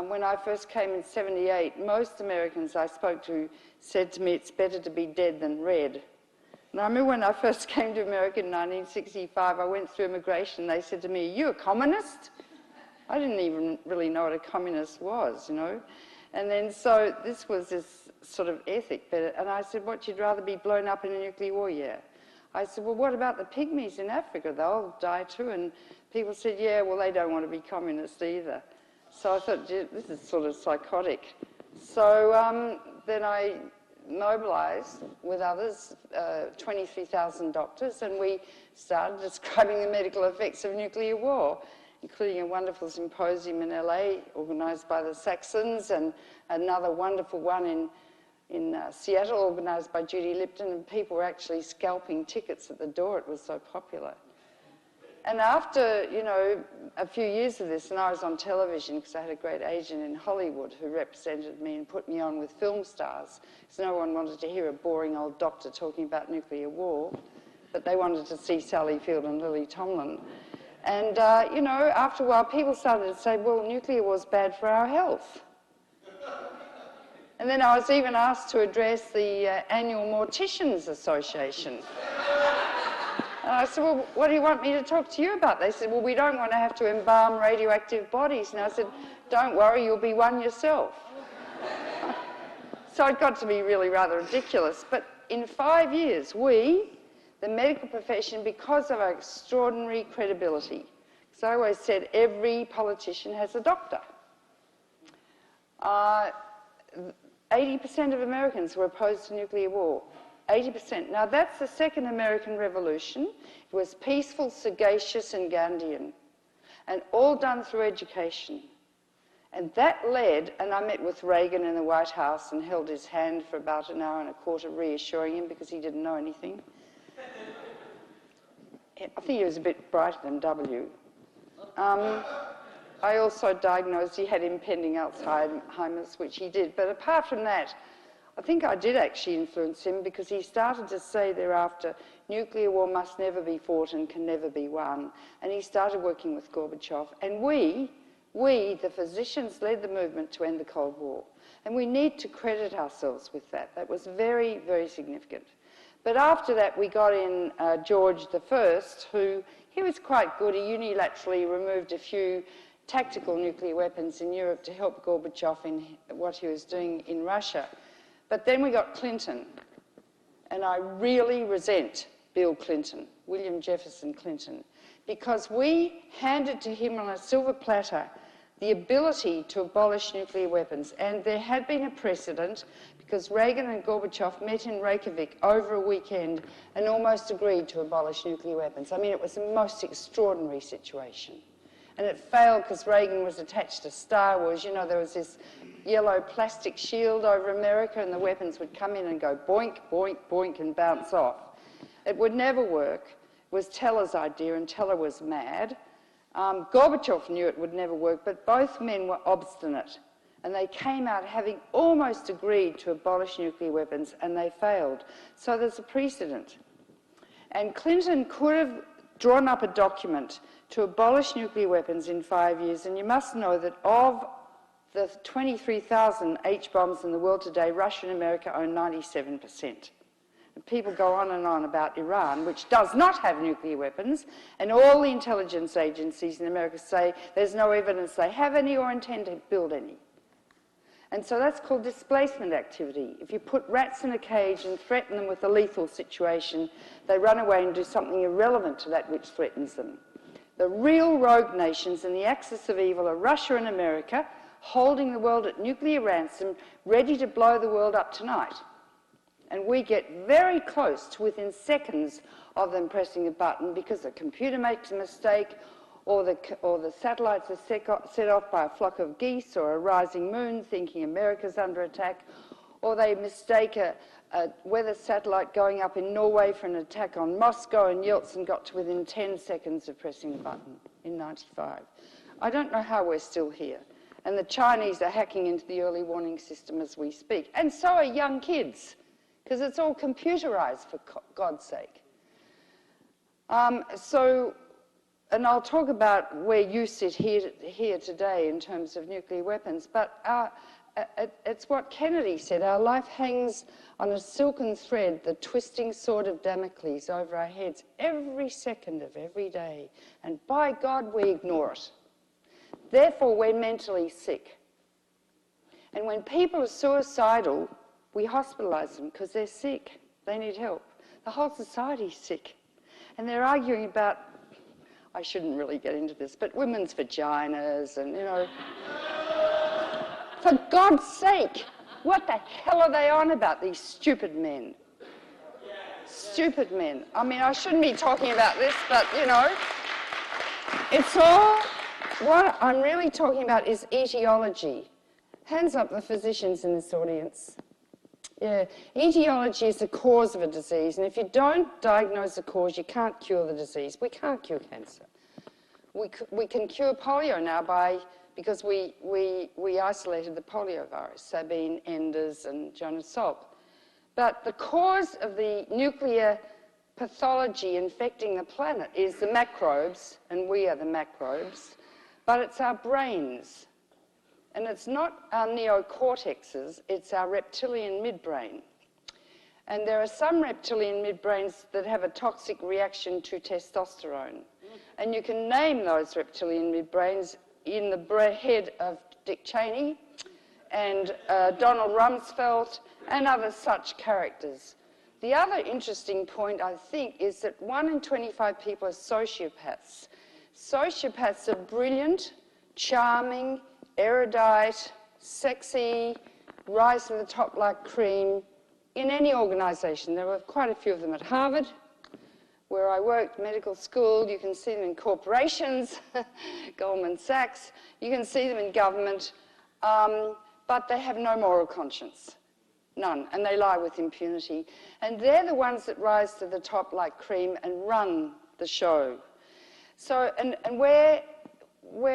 When I first came in '78, most Americans I spoke to said to me, it's better to be dead than red. And I remember when I first came to America in 1965, I went through immigration. They said to me, are you a communist? I didn't even really know what a communist was, you know. And then so this was this sort of ethic. And I said, what, you'd rather be blown up in a nuclear war? Yeah. I said, well, what about the pygmies in Africa? They'll die too. And people said, yeah, well, they don't want to be communist either. So I thought, gee, this is sort of psychotic. So then I mobilised with others, 23,000 doctors, and we started describing the medical effects of nuclear war, including a wonderful symposium in LA organised by the Saxons, and another wonderful one in Seattle organised by Judy Lipton, and people were actually scalping tickets at the door. It was so popular. And after, you know, a few years of this, and I was on television because I had a great agent in Hollywood who represented me and put me on with film stars, because no one wanted to hear a boring old doctor talking about nuclear war, but they wanted to see Sally Field and Lily Tomlin. And, you know, after a while, people started to say, well, nuclear war's bad for our health. And then I was even asked to address the annual Morticians Association. And I said, well, what do you want me to talk to you about? They said, well, we don't want to have to embalm radioactive bodies. And I said, don't worry, you'll be one yourself. So it got to be really rather ridiculous. But in 5 years, we, the medical profession, because of our extraordinary credibility, because I always said every politician has a doctor. 80% of Americans were opposed to nuclear war. 80%. Now, that's the second American Revolution. It was peaceful, sagacious, and Gandhian, and all done through education. And that led, and I met with Reagan in the White House and held his hand for about an hour and a quarter, reassuring him because he didn't know anything. I think he was a bit brighter than W. I also diagnosed he had impending Alzheimer's, which he did. But apart from that, I think I did actually influence him because he started to say thereafter, nuclear war must never be fought and can never be won. And he started working with Gorbachev. And we, the physicians, led the movement to end the Cold War. And we need to credit ourselves with that. That was very, very significant. But after that, we got in George I, who, he was quite good. He unilaterally removed a few tactical nuclear weapons in Europe to help Gorbachev in what he was doing in Russia. But then we got Clinton, and I really resent Bill Clinton, William Jefferson Clinton, because we handed to him on a silver platter the ability to abolish nuclear weapons. And there had been a precedent because Reagan and Gorbachev met in Reykjavik over a weekend and almost agreed to abolish nuclear weapons. I mean, it was the most extraordinary situation. And it failed because Reagan was attached to Star Wars. You know, there was this yellow plastic shield over America and the weapons would come in and go boink, boink, boink and bounce off. It would never work. It was Teller's idea and Teller was mad. Gorbachev knew it would never work, but both men were obstinate. And they came out having almost agreed to abolish nuclear weapons and they failed. So there's a precedent. And Clinton could have drawn up a document to abolish nuclear weapons in 5 years. And you must know that of the 23,000 H-bombs in the world today, Russia and America own 97%. And people go on and on about Iran, which does not have nuclear weapons, and all the intelligence agencies in America say there's no evidence they have any or intend to build any. And so that's called displacement activity. If you put rats in a cage and threaten them with a lethal situation, they run away and do something irrelevant to that which threatens them. The real rogue nations in the axis of evil are Russia and America, holding the world at nuclear ransom, ready to blow the world up tonight. And we get very close to within seconds of them pressing a button because the computer makes a mistake or the satellites are set off by a flock of geese or a rising moon thinking America's under attack, or they mistake a weather satellite going up in Norway for an attack on Moscow, and Yeltsin got to within 10 seconds of pressing a button in '95. I don't know how we're still here. And the Chinese are hacking into the early warning system as we speak. And so are young kids, because it's all computerized, for God's sake. So and I'll talk about where you sit here today in terms of nuclear weapons, but it's what Kennedy said, our life hangs on a silken thread, the twisting sword of Damocles over our heads every second of every day, and by God we ignore it. Therefore we're mentally sick. And when people are suicidal, we hospitalise them because they're sick, they need help. The whole society's sick. And they're arguing about, I shouldn't really get into this, but women's vaginas and, you know. For God's sake, what the hell are they on about, these stupid men? Stupid men. I mean, I shouldn't be talking about this, but, you know, it's all, what I'm really talking about is etiology. Hands up the physicians in this audience. Yeah, etiology is the cause of a disease, and if you don't diagnose the cause, you can't cure the disease. We can't cure cancer. We can cure polio now because we isolated the polio virus, Sabine, Enders, and Jonas Salk. But the cause of the nuclear pathology infecting the planet is the microbes, and we are the microbes, but it's our brains. And it's not our neocortexes, it's our reptilian midbrain. And there are some reptilian midbrains that have a toxic reaction to testosterone. And you can name those reptilian midbrains in the head of Dick Cheney and Donald Rumsfeld and other such characters. The other interesting point, I think, is that 1 in 25 people are sociopaths. Sociopaths are brilliant, charming, erudite, sexy, rise to the top like cream in any organisation. There were quite a few of them at Harvard, where I worked, medical school. You can see them in corporations, Goldman Sachs. You can see them in government, but they have no moral conscience, none, and they lie with impunity. And they're the ones that rise to the top like cream and run the show. So, and we're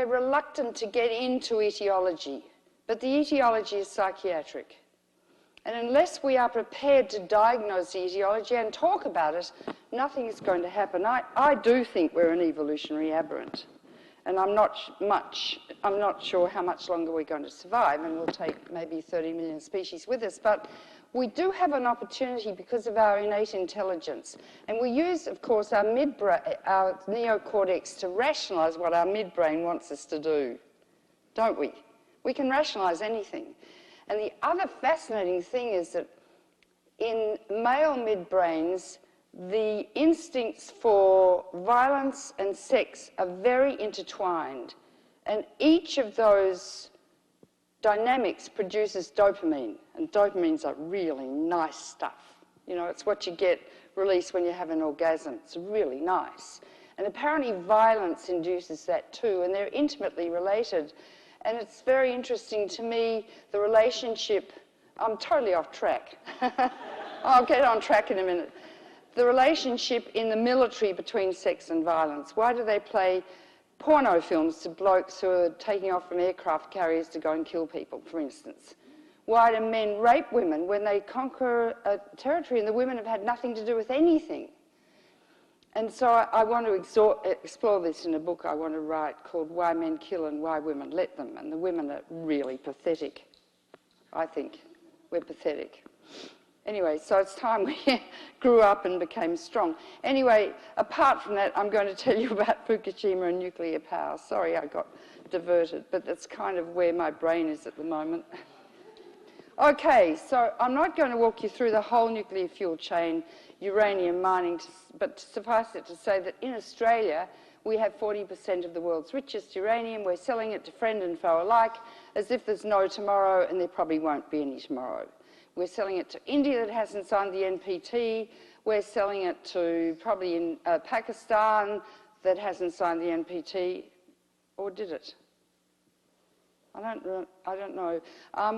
reluctant to get into etiology, but the etiology is psychiatric. And unless we are prepared to diagnose the etiology and talk about it, nothing is going to happen. I do think we're an evolutionary aberrant, and I'm not sure how much longer we're going to survive, and we'll take maybe 30 million species with us, but we do have an opportunity because of our innate intelligence. And we use, of course, our neocortex to rationalise what our midbrain wants us to do, don't we? We can rationalise anything. And the other fascinating thing is that in male midbrains, the instincts for violence and sex are very intertwined. And each of those dynamics produces dopamine, and dopamine's are really nice stuff. You know, it's what you get released when you have an orgasm. It's really nice. And apparently violence induces that too, and they're intimately related. And it's very interesting to me, the relationship, I'm totally off track. I'll get on track in a minute. The relationship in the military between sex and violence. Why do they play porno films to blokes who are taking off from aircraft carriers to go and kill people, for instance? Why do men rape women when they conquer a territory and the women have had nothing to do with anything? And so I want to explore this in a book I want to write called Why Men Kill and Why Women Let Them. And the women are really pathetic, I think. We're pathetic. Anyway, so it's time we grew up and became strong. Anyway, apart from that, I'm going to tell you about Fukushima and nuclear power. Sorry I got diverted, but that's kind of where my brain is at the moment. Okay, so I'm not going to walk you through the whole nuclear fuel chain, uranium mining, but suffice it to say that in Australia, we have 40% of the world's richest uranium. We're selling it to friend and foe alike as if there's no tomorrow, and there probably won't be any tomorrow. We're selling it to India that hasn't signed the NPT. We're selling it to probably in Pakistan that hasn't signed the NPT, or did it? I don't know.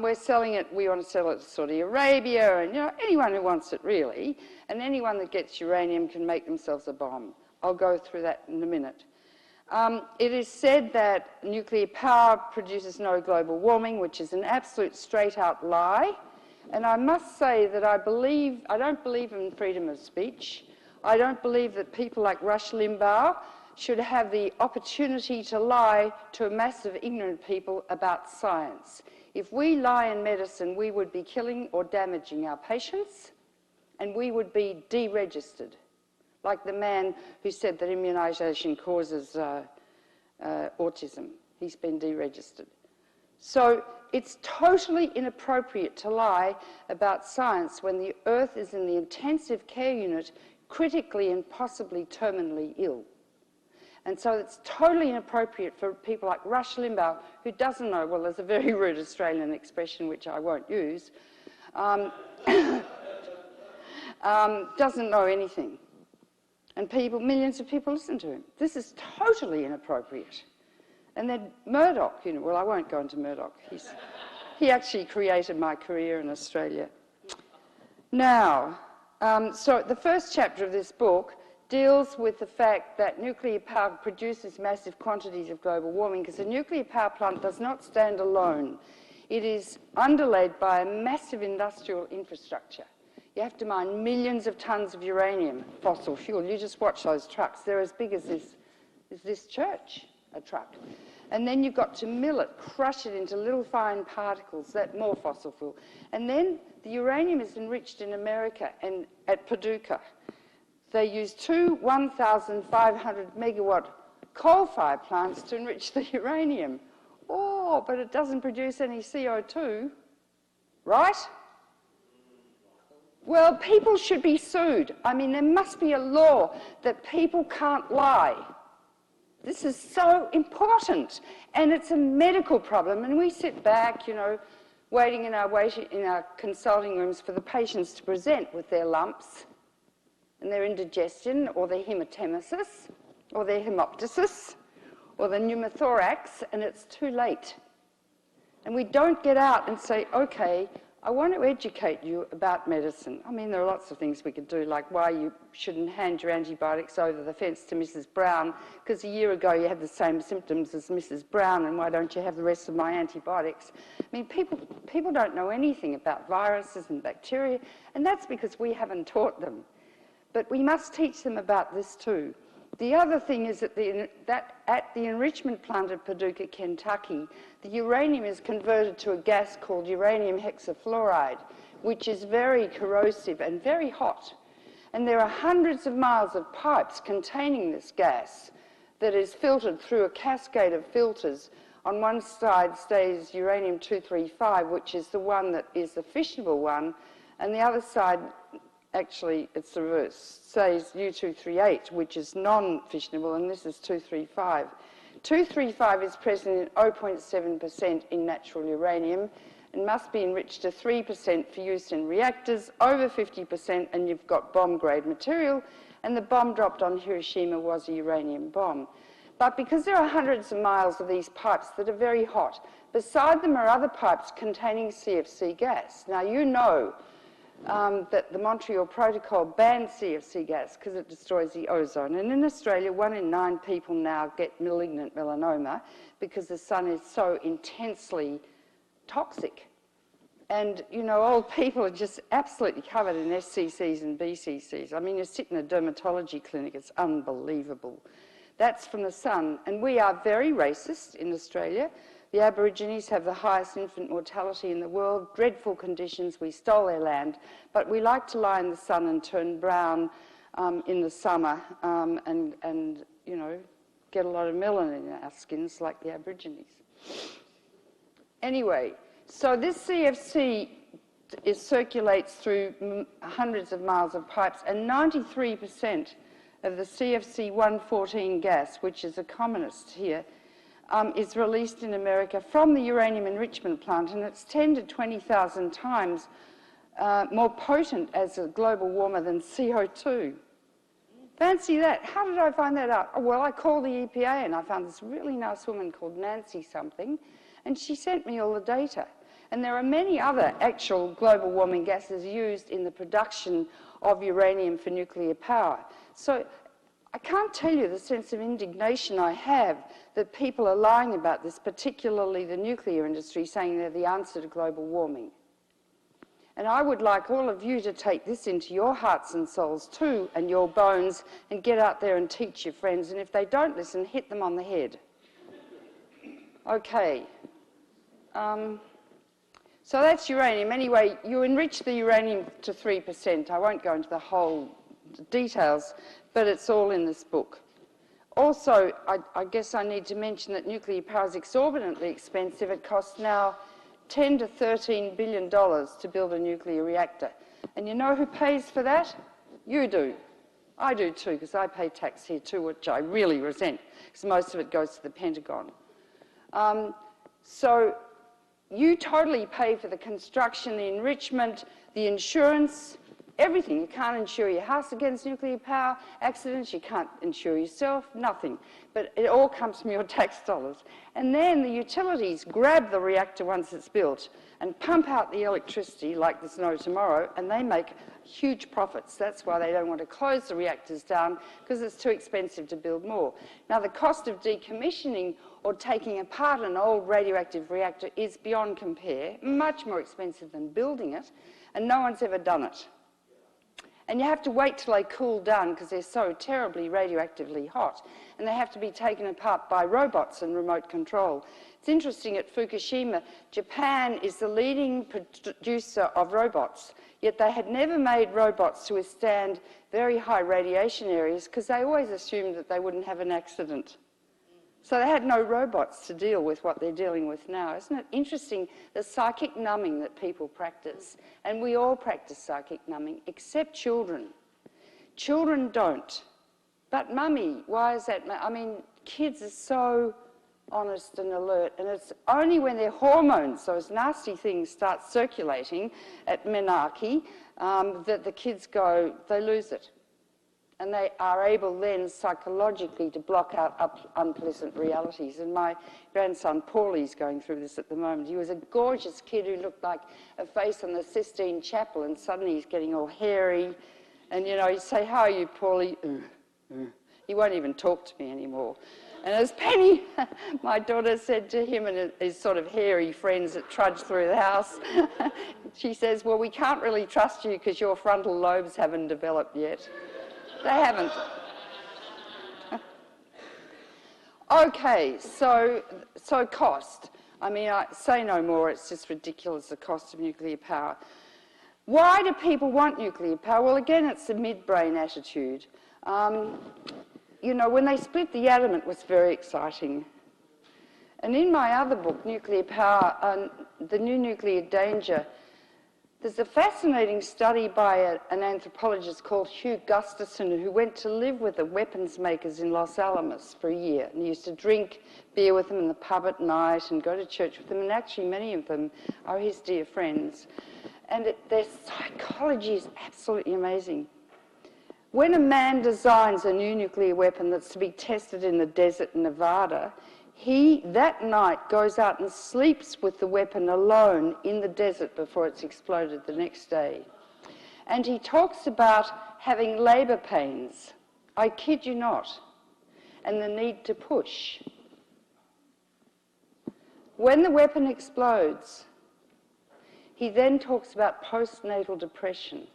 We're selling it, we want to sell it to Saudi Arabia and, you know, anyone who wants it really. And anyone that gets uranium can make themselves a bomb. I'll go through that in a minute. It is said that nuclear power produces no global warming, which is an absolute straight-out lie. And I must say that I don't believe in freedom of speech. I don't believe that people like Rush Limbaugh should have the opportunity to lie to a mass of ignorant people about science. If we lie in medicine, we would be killing or damaging our patients, and we would be deregistered, like the man who said that immunisation causes autism. He's been deregistered. So it's totally inappropriate to lie about science when the Earth is in the intensive care unit, critically and possibly terminally ill. And so it's totally inappropriate for people like Rush Limbaugh, who doesn't know, well, there's a very rude Australian expression which I won't use, doesn't know anything. And people, millions of people listen to him. This is totally inappropriate. And then Murdoch, you know, well, I won't go into Murdoch. He actually created my career in Australia. Now, so the first chapter of this book deals with the fact that nuclear power produces massive quantities of global warming, because a nuclear power plant does not stand alone. It is underlaid by a massive industrial infrastructure. You have to mine millions of tons of uranium, fossil fuel. You just watch those trucks. They're as big as this church, a truck. And then you've got to mill it, crush it into little fine particles, that more fossil fuel. And then the uranium is enriched in America and at Paducah. They use two 1,500 megawatt coal-fired plants to enrich the uranium. Oh, but it doesn't produce any CO2, right? Well, people should be sued. I mean, there must be a law that people can't lie. This is so important, and it's a medical problem, and we sit back, you know, waiting in our consulting rooms for the patients to present with their lumps and their indigestion or their hematemesis or their hemoptysis or the pneumothorax, and it's too late. And we don't get out and say, okay, I want to educate you about medicine. I mean, there are lots of things we could do, like why you shouldn't hand your antibiotics over the fence to Mrs. Brown, because a year ago you had the same symptoms as Mrs. Brown, and why don't you have the rest of my antibiotics? I mean, people don't know anything about viruses and bacteria, and that's because we haven't taught them. But we must teach them about this too. The other thing is that at the enrichment plant at Paducah, Kentucky, the uranium is converted to a gas called uranium hexafluoride, which is very corrosive and very hot. And there are hundreds of miles of pipes containing this gas that is filtered through a cascade of filters. On one side stays uranium-235, which is the one that is the fissionable one, and the other side, actually, it's the reverse, says U-238, which is non-fissionable, and this is 235. 235 is present in 0.7% in natural uranium and must be enriched to 3% for use in reactors, over 50%, and you've got bomb-grade material, and the bomb dropped on Hiroshima was a uranium bomb. But because there are hundreds of miles of these pipes that are very hot, beside them are other pipes containing CFC gas. Now, you know that the Montreal Protocol banned CFC gas because it destroys the ozone. And in Australia, 1 in 9 people now get malignant melanoma because the sun is so intensely toxic. And, you know, old people are just absolutely covered in SCCs and BCCs. I mean, you sit in a dermatology clinic, it's unbelievable. That's from the sun. And we are very racist in Australia. The Aborigines have the highest infant mortality in the world, dreadful conditions, we stole their land, but we like to lie in the sun and turn brown in the summer and, you know, get a lot of melanin in our skins like the Aborigines. Anyway, so this CFC circulates through hundreds of miles of pipes, and 93% of the CFC 114 gas, which is a commonest here, is released in America from the uranium enrichment plant, and it's 10 to 20,000 times more potent as a global warmer than CO2. Fancy that. How did I find that out? Oh, well, I called the EPA and I found this really nice woman called Nancy something, and she sent me all the data. And there are many other actual global warming gases used in the production of uranium for nuclear power. So I can't tell you the sense of indignation I have that people are lying about this, particularly the nuclear industry, saying they're the answer to global warming. And I would like all of you to take this into your hearts and souls too, and your bones, and get out there and teach your friends. And if they don't listen, hit them on the head. Okay. So that's uranium. Anyway, you enrich the uranium to 3%. I won't go into the whole details, but it's all in this book. Also, I guess I need to mention that nuclear power is exorbitantly expensive. It costs now $10 to $13 billion to build a nuclear reactor. And you know who pays for that? You do. I do too, because I pay tax here too, which I really resent, because most of it goes to the Pentagon. So you totally pay for the construction, the enrichment, the insurance, everything. You can't insure your house against nuclear power accidents. You can't insure yourself, nothing. But it all comes from your tax dollars. And then the utilities grab the reactor once it's built and pump out the electricity like there's no tomorrow, and they make huge profits. That's why they don't want to close the reactors down, because it's too expensive to build more. Now, the cost of decommissioning or taking apart an old radioactive reactor is beyond compare, much more expensive than building it, and no one's ever done it. And you have to wait till they cool down because they're so terribly radioactively hot. And they have to be taken apart by robots and remote control. It's interesting, at Fukushima, Japan is the leading producer of robots, yet they had never made robots to withstand very high radiation areas because they always assumed that they wouldn't have an accident. So they had no robots to deal with what they're dealing with now. Isn't it interesting, the psychic numbing that people practice? And we all practice psychic numbing, except children. Children don't. But mummy, why is that? I mean, kids are so honest and alert, and it's only when their hormones, those nasty things, start circulating at menarche, that the kids go, they lose it. And they are able then psychologically to block out unpleasant realities. And my grandson Paulie's going through this at the moment. He was a gorgeous kid who looked like a face on the Sistine Chapel, and suddenly he's getting all hairy. And, you know, you say, "How are you, Paulie?" He won't even talk to me anymore. And as Penny, my daughter, said to him and his sort of hairy friends that trudge through the house, she says, "Well, we can't really trust you because your frontal lobes haven't developed yet." They haven't. Okay, so cost. I mean, I say no more, it's just ridiculous, the cost of nuclear power. Why do people want nuclear power? Well, again, it's the midbrain attitude. You know, when they split the atom, it was very exciting. And in my other book, Nuclear Power, The New Nuclear Danger, there's a fascinating study by an anthropologist called Hugh Gustafson, who went to live with the weapons makers in Los Alamos for a year. And he used to drink beer with them in the pub at night and go to church with them. And actually, many of them are his dear friends. And their psychology is absolutely amazing. When a man designs a new nuclear weapon that's to be tested in the desert in Nevada, he, that night, goes out and sleeps with the weapon alone in the desert before it's exploded the next day. And he talks about having labour pains, I kid you not, and the need to push. When the weapon explodes, he then talks about postnatal depression.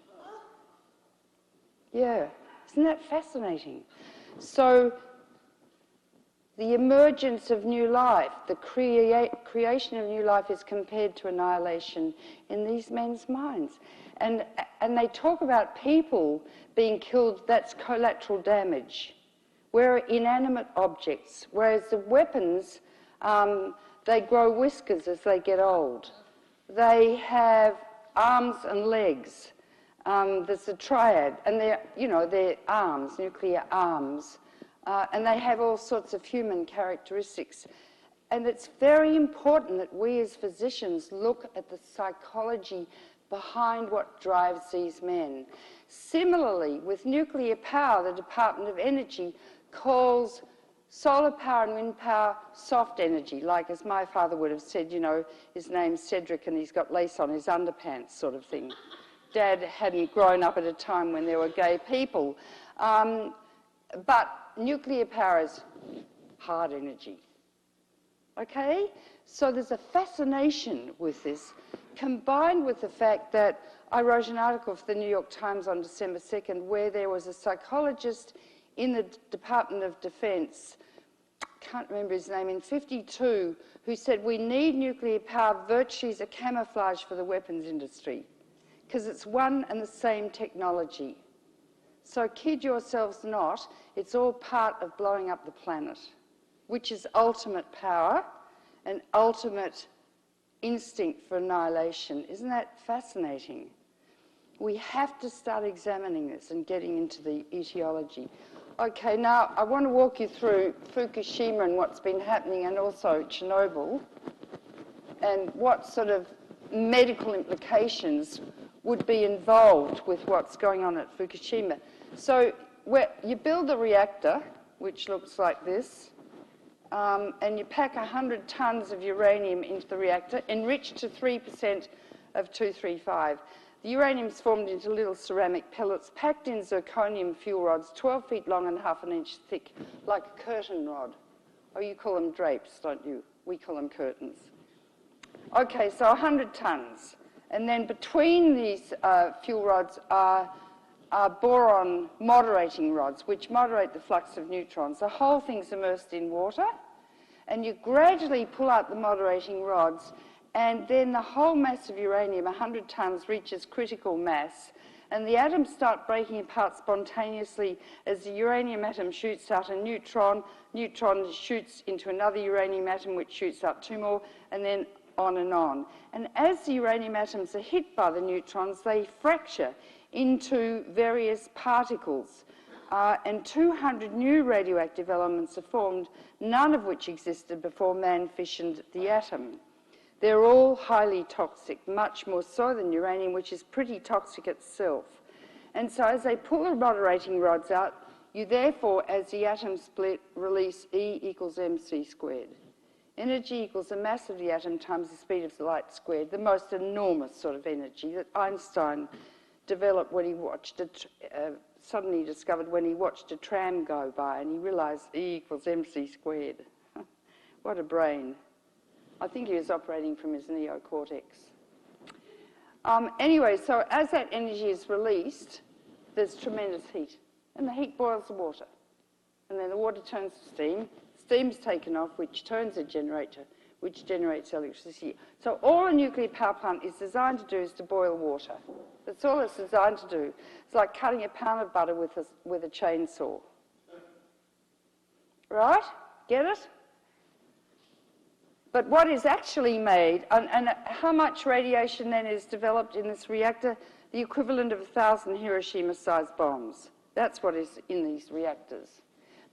Yeah, isn't that fascinating? So, the emergence of new life, the creation of new life is compared to annihilation in these men's minds. And they talk about people being killed, that's collateral damage. We're inanimate objects, whereas the weapons, they grow whiskers as they get old. They have arms and legs. There's a triad, and they're arms, nuclear arms. And they have all sorts of human characteristics. And it's very important that we as physicians look at the psychology behind what drives these men. Similarly, with nuclear power, the Department of Energy calls solar power and wind power soft energy, like as my father would have said, you know, his name's Cedric and he's got lace on his underpants sort of thing. Dad hadn't grown up at a time when there were gay people. But nuclear power is hard energy. Okay? So there's a fascination with this. combined with the fact that I wrote an article for the New York Times on December 2nd where there was a psychologist in the Department of Defense, can't remember his name, in 52, who said we need nuclear power virtually as a camouflage for the weapons industry because it's one and the same technology. So kid yourselves not, it's all part of blowing up the planet, which is ultimate power and ultimate instinct for annihilation. Isn't that fascinating? We have to start examining this and getting into the etiology. Okay, now I want to walk you through Fukushima and what's been happening, and also Chernobyl, and what sort of medical implications would be involved with what's going on at Fukushima. So you build a reactor, which looks like this, and you pack 100 tons of uranium into the reactor, enriched to 3% of 235. The uranium is formed into little ceramic pellets packed in zirconium fuel rods, 12 feet long and half an inch thick, like a curtain rod. Oh, you call them drapes, don't you? We call them curtains. Okay, so 100 tons. And then between these fuel rods are boron moderating rods, which moderate the flux of neutrons. The whole thing's immersed in water, and you gradually pull out the moderating rods, and then the whole mass of uranium, 100 tons, reaches critical mass, and the atoms start breaking apart spontaneously as the uranium atom shoots out a neutron, neutron shoots into another uranium atom, which shoots out two more, and then on and on. And as the uranium atoms are hit by the neutrons, they fracture into various particles, and 200 new radioactive elements are formed, none of which existed before man fissioned the atom. They're all highly toxic, much more so than uranium, which is pretty toxic itself. And so as they pull the moderating rods out, you therefore, as the atoms split, release E equals mc squared. Energy equals the mass of the atom times the speed of the light squared, the most enormous sort of energy that Einstein developed when he watched suddenly discovered when he watched a tram go by, and he realized E equals mc squared. What a brain. I think he was operating from his neocortex. Anyway, so as that energy is released, there's tremendous heat, and the heat boils the water. And then the water turns to steam. Steam's taken off, which turns a generator, which generates electricity. So all a nuclear power plant is designed to do is to boil water. That's all it's designed to do. It's like cutting a pound of butter with a chainsaw. Right? Get it? But what is actually made, and how much radiation then is developed in this reactor? The equivalent of 1,000 Hiroshima-sized bombs. That's what is in these reactors.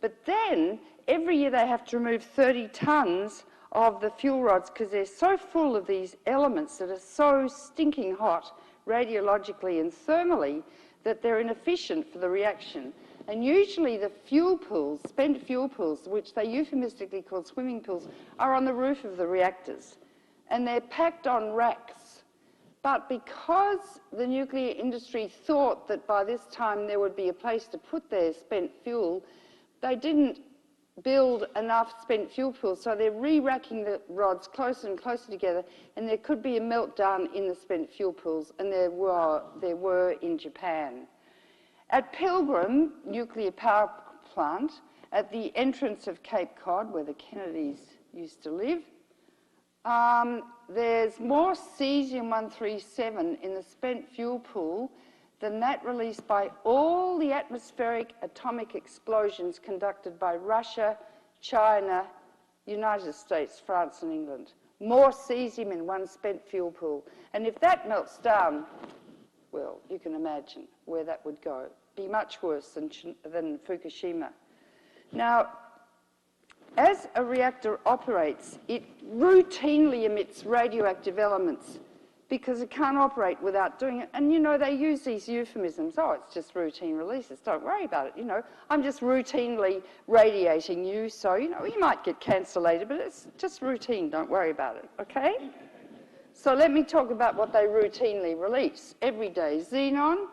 But then, every year they have to remove 30 tons of the fuel rods because they're so full of these elements that are so stinking hot radiologically and thermally that they're inefficient for the reaction. And usually the fuel pools, spent fuel pools, which they euphemistically call swimming pools, are on the roof of the reactors. And they're packed on racks. But because the nuclear industry thought that by this time there would be a place to put their spent fuel, they didn't build enough spent fuel pools, so they're re-racking the rods closer and closer together, and there could be a meltdown in the spent fuel pools, and there were in Japan. At Pilgrim Nuclear Power Plant, at the entrance of Cape Cod, where the Kennedys used to live, there's more cesium-137 in the spent fuel pool than that released by all the atmospheric atomic explosions conducted by Russia, China, United States, France and England. More cesium in one spent fuel pool. And if that melts down, well, you can imagine where that would go. Be much worse than Fukushima. Now, as a reactor operates, it routinely emits radioactive elements because it can't operate without doing it. And, you know, they use these euphemisms. Oh, it's just routine releases. Don't worry about it, you know. I'm just routinely radiating you, so, you know, you might get cancer later, but it's just routine. Don't worry about it, okay? So let me talk about what they routinely release every day. Xenon,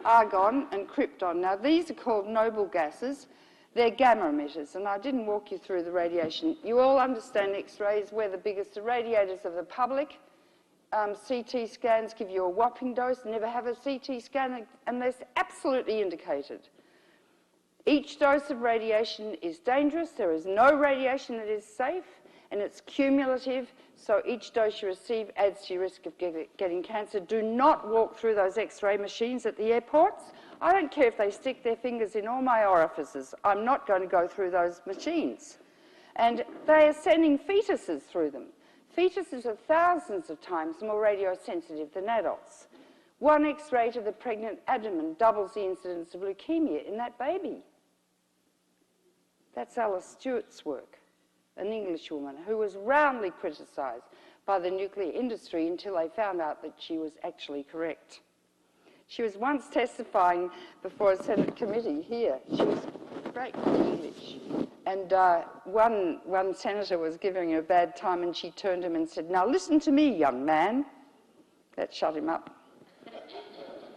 argon, and krypton. Now, these are called noble gases. They're gamma emitters, and I didn't walk you through the radiation. You all understand X-rays. We're the biggest irradiators of the public. CT scans give you a whopping dose. Never have a CT scan unless absolutely indicated. Each dose of radiation is dangerous. There is no radiation that is safe, and it's cumulative, so each dose you receive adds to your risk of getting cancer. Do not walk through those X-ray machines at the airports. I don't care if they stick their fingers in all my orifices. I'm not going to go through those machines. And they are sending fetuses through them. Fetuses are thousands of times more radiosensitive than adults. One X-ray to the pregnant abdomen doubles the incidence of leukemia in that baby. That's Alice Stewart's work, an Englishwoman who was roundly criticised by the nuclear industry until they found out that she was actually correct. She was once testifying before a Senate committee here. She was great English. And one senator was giving her a bad time, and she turned to him and said, "Now listen to me, young man." That shut him up.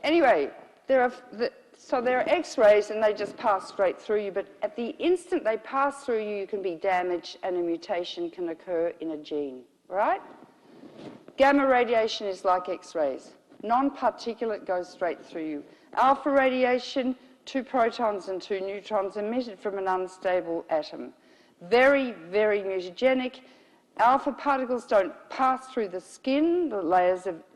Anyway, there are X-rays, and they just pass straight through you, but at the instant they pass through you, you can be damaged and a mutation can occur in a gene, right? Gamma radiation is like X-rays. Non-particulate goes straight through you. Alpha radiation, 2 protons and 2 neutrons emitted from an unstable atom. Very, very mutagenic. Alpha particles don't pass through the skin, the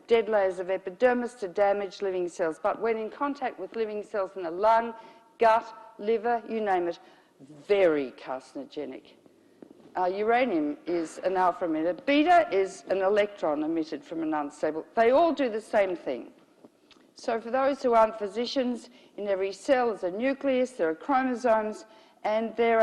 dead layers of epidermis, to damage living cells, but when in contact with living cells in the lung, gut, liver, you name it, very carcinogenic. Uranium is an alpha emitter. Beta is an electron emitted from an unstable. They all do the same thing. So for those who aren't physicians, in every cell is a nucleus, there are chromosomes, and there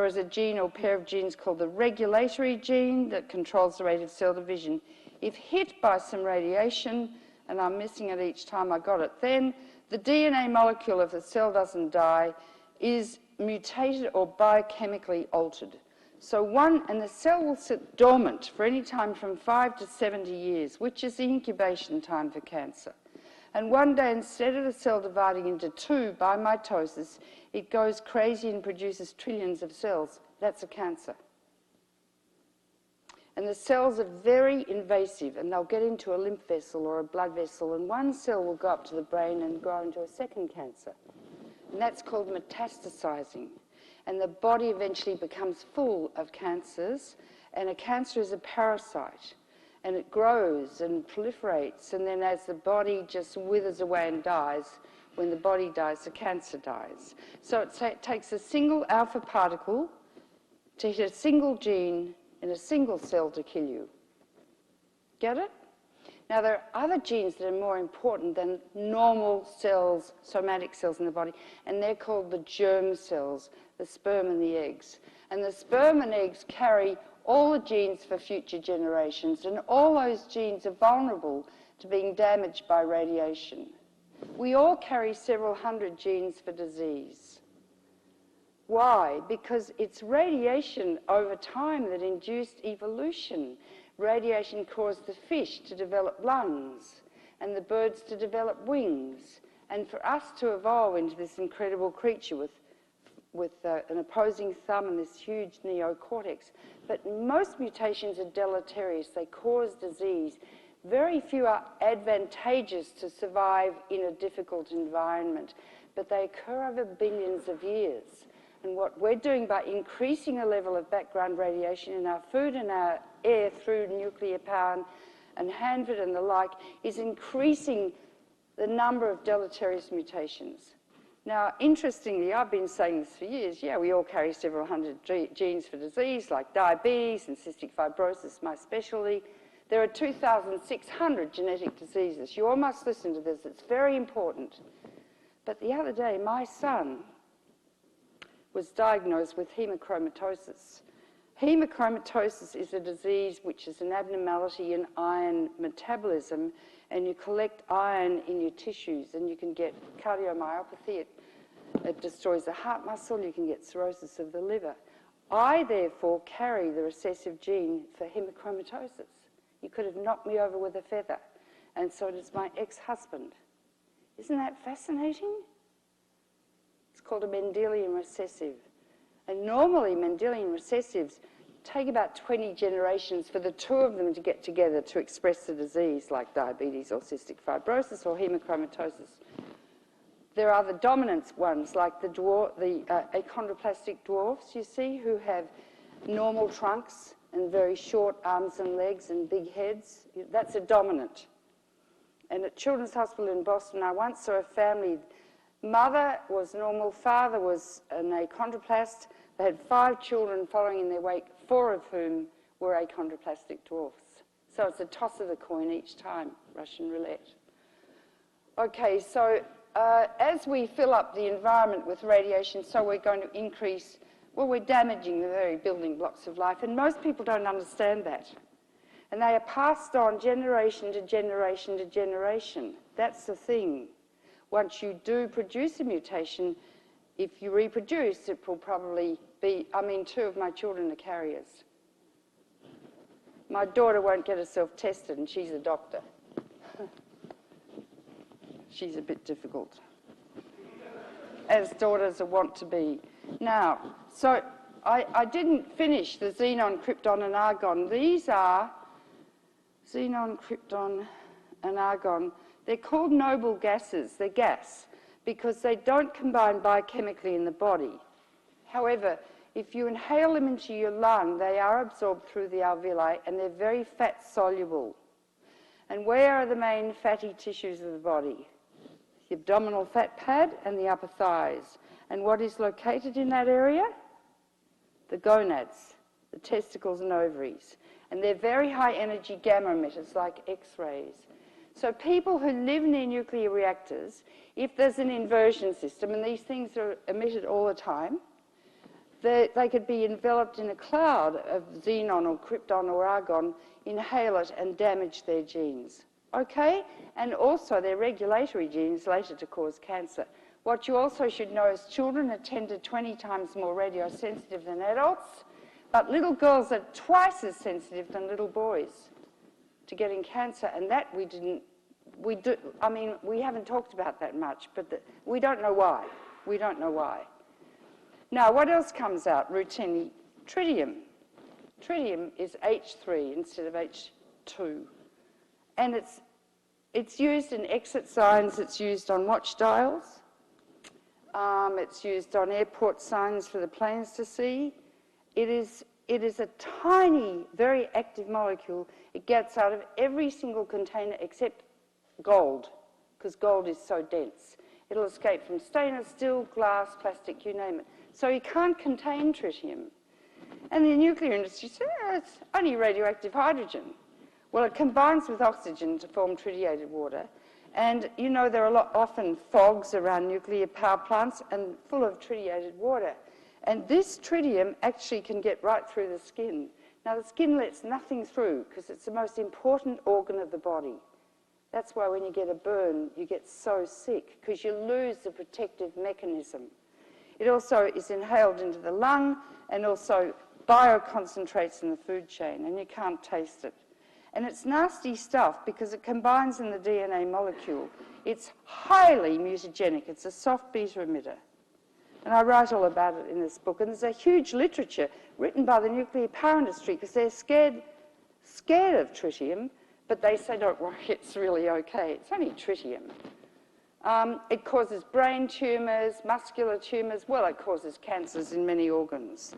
is a gene or pair of genes called the regulatory gene that controls the rate of cell division. If hit by some radiation, and I'm missing it each time I got it then, the DNA molecule, if the cell doesn't die, is mutated or biochemically altered. So and the cell will sit dormant for any time from 5 to 70 years, which is the incubation time for cancer. And one day, instead of the cell dividing into 2 by mitosis, it goes crazy and produces trillions of cells. That's a cancer. And the cells are very invasive, and they'll get into a lymph vessel or a blood vessel, and one cell will go up to the brain and grow into a second cancer. And that's called metastasizing. And the body eventually becomes full of cancers, and a cancer is a parasite. And it grows and proliferates, and then as the body just withers away and dies, when the body dies, the cancer dies. So it takes a single alpha particle to hit a single gene in a single cell to kill you. Get it? Now, there are other genes that are more important than normal cells, somatic cells in the body, and they're called the germ cells, the sperm and the eggs. And the sperm and eggs carry all the genes for future generations, and all those genes are vulnerable to being damaged by radiation. We all carry several hundred genes for disease. Why? Because it's radiation over time that induced evolution. Radiation caused the fish to develop lungs and the birds to develop wings, and for us to evolve into this incredible creature with an opposing thumb and this huge neocortex. But most mutations are deleterious. They cause disease. Very few are advantageous to survive in a difficult environment, but they occur over billions of years. And what we're doing by increasing the level of background radiation in our food and our air through nuclear power and Hanford and the like is increasing the number of deleterious mutations. Now, interestingly, I've been saying this for years, yeah, we all carry several hundred genes for disease, like diabetes and cystic fibrosis, my specialty. There are 2,600 genetic diseases. You all must listen to this, it's very important. But the other day, my son was diagnosed with hemochromatosis. Hemochromatosis is a disease which is an abnormality in iron metabolism, and you collect iron in your tissues, and you can get cardiomyopathy. It destroys the heart muscle. You can get cirrhosis of the liver. I, therefore, carry the recessive gene for hemochromatosis. You could have knocked me over with a feather, and so does my ex-husband. Isn't that fascinating? It's called a Mendelian recessive. And normally, Mendelian recessives take about 20 generations for the two of them to get together to express the disease, like diabetes or cystic fibrosis or hemochromatosis. There are the dominant ones, like the achondroplastic dwarfs, you see, who have normal trunks and very short arms and legs and big heads. That's a dominant. And at Children's Hospital in Boston, I once saw a family. Mother was normal, father was an achondroplast. They had 5 children following in their wake, 4 of whom were achondroplastic dwarfs. So it's a toss of the coin each time, Russian roulette. Okay, so as we fill up the environment with radiation, so we're going to increase, well, we're damaging the very building blocks of life, and most people don't understand that. And they are passed on generation to generation to generation. That's the thing. Once you do produce a mutation, if you reproduce, it will probably be, I mean, 2 of my children are carriers. My daughter won't get herself tested, and she's a doctor. She's a bit difficult, as daughters are wont to be. Now, so I didn't finish the xenon, krypton, and argon. These are xenon, krypton, and argon. They're called noble gases. They're gas because they don't combine biochemically in the body. However, if you inhale them into your lung, they are absorbed through the alveoli, and they're very fat-soluble. And where are the main fatty tissues of the body? The abdominal fat pad and the upper thighs. And what is located in that area? The gonads, the testicles and ovaries. And they're very high-energy gamma emitters, like X-rays. So people who live near nuclear reactors, if there's an inversion system, and these things are emitted all the time, they could be enveloped in a cloud of xenon or krypton or argon, inhale it and damage their genes. Okay? And also their regulatory genes later to cause cancer. What you also should know is children are 10 to 20 times more radiosensitive than adults, but little girls are twice as sensitive than little boys to getting cancer, and that we haven't talked about that much, but we don't know why. We don't know why. Now, what else comes out routinely? Tritium. Tritium is H3 instead of H2. And it's used in exit signs, it's used on watch dials, it's used on airport signs for the planes to see. It is a tiny, very active molecule. It gets out of every single container except gold, because gold is so dense. It'll escape from stainless steel, glass, plastic, you name it. So you can't contain tritium. And the nuclear industry says, it's only radioactive hydrogen. Well, it combines with oxygen to form tritiated water. And you know there are often fogs around nuclear power plants and full of tritiated water. And this tritium actually can get right through the skin. Now, the skin lets nothing through because it's the most important organ of the body. That's why when you get a burn, you get so sick, because you lose the protective mechanism. It also is inhaled into the lung and also bioconcentrates in the food chain, and you can't taste it. And it's nasty stuff because it combines in the DNA molecule. It's highly mutagenic. It's a soft beta emitter. And I write all about it in this book. And there's a huge literature written by the nuclear power industry because they're scared of tritium, but they say, don't worry, it's really okay. It's only tritium. It causes brain tumours, muscular tumours. Well, it causes cancers in many organs.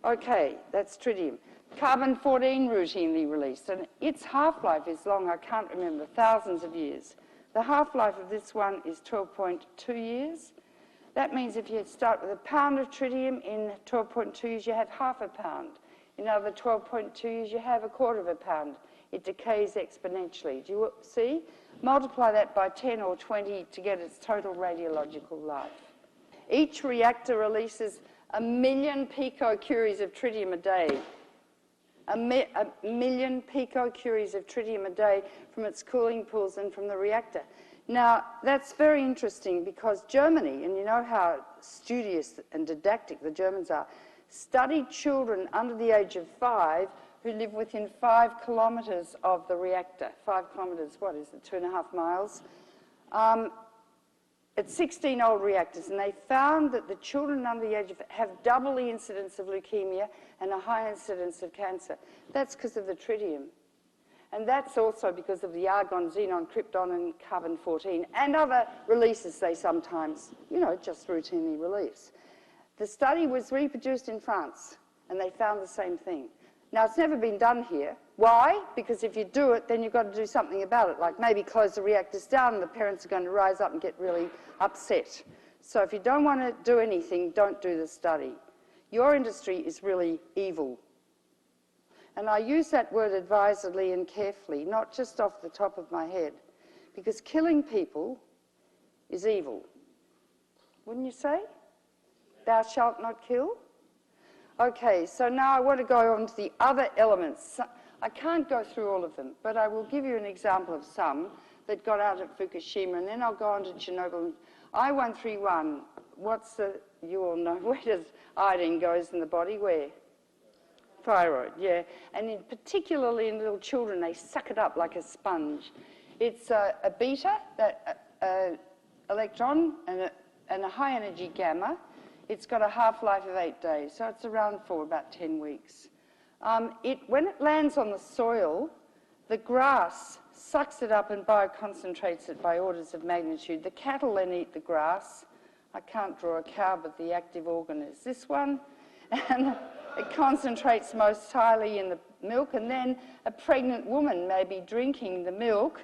Okay, that's tritium. Carbon-14 routinely released, and its half-life is long, I can't remember, thousands of years. The half-life of this one is 12.2 years. That means if you start with a pound of tritium, in 12.2 years you have half a pound. In another 12.2 years you have a quarter of a pound. It decays exponentially. Do you see? Multiply that by 10 or 20 to get its total radiological life. Each reactor releases 1 million picocuries of tritium a day. A million picocuries of tritium a day from its cooling pools and from the reactor. Now, that's very interesting because Germany, and you know how studious and didactic the Germans are, studied children under the age of 5 who live within 5 kilometres of the reactor. 5 kilometres, what is it, 2.5 miles? It's 16 old reactors, and they found that the children under the age of have double the incidence of leukemia and a high incidence of cancer. That's because of the tritium. And that's also because of the argon, xenon, krypton, and carbon-14, and other releases they sometimes, just routinely release. The study was reproduced in France, and they found the same thing. Now, it's never been done here. Why? Because if you do it, then you've got to do something about it, like maybe close the reactors down, and the parents are going to rise up and get really upset. So if you don't want to do anything, don't do the study. Your industry is really evil. And I use that word advisedly and carefully, not just off the top of my head, because killing people is evil. Wouldn't you say? Thou shalt not kill? Okay, so now I want to go on to the other elements. I can't go through all of them, but I will give you an example of some that got out at Fukushima, and then I'll go on to Chernobyl. I-131, you all know, where does iodine goes in the body? Where? Thyroid, yeah. And particularly in little children, they suck it up like a sponge. It's a beta, electron, and a high energy gamma. It's got a half-life of 8 days, so it's around for about 10 weeks. When it lands on the soil, the grass sucks it up and bioconcentrates it by orders of magnitude. The cattle then eat the grass. I can't draw a cow, but the active organ is this one. And it concentrates most highly in the milk, and then a pregnant woman may be drinking the milk.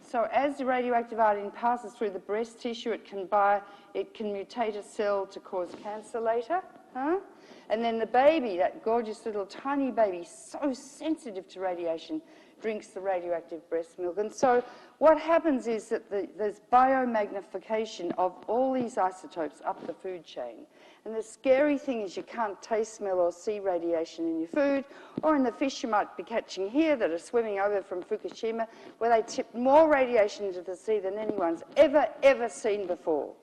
So as the radioactive iodine passes through the breast tissue, it can mutate a cell to cause cancer later. And then the baby, that gorgeous little tiny baby, so sensitive to radiation, drinks the radioactive breast milk. And so what happens is that there's biomagnification of all these isotopes up the food chain. And the scary thing is you can't taste, smell, or see radiation in your food, or in the fish you might be catching here that are swimming over from Fukushima, where they tip more radiation into the sea than anyone's ever seen before.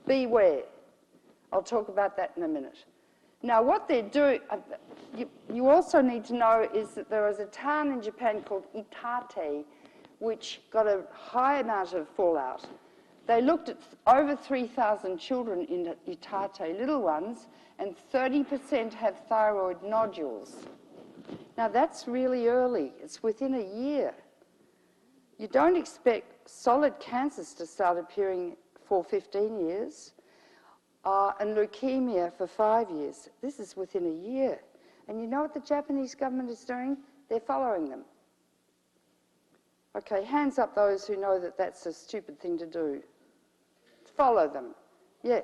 Beware. I'll talk about that in a minute. Now, what they're doing, you also need to know is that there was a town in Japan called Itate, which got a high amount of fallout. They looked at over 3,000 children in Itate, little ones, and 30% have thyroid nodules. Now, that's really early. It's within a year. You don't expect solid cancers to start appearing for 15 years. And leukemia for 5 years. This is within a year. And you know what the Japanese government is doing? They're following them. Okay, hands up those who know that that's a stupid thing to do. Follow them. Yeah.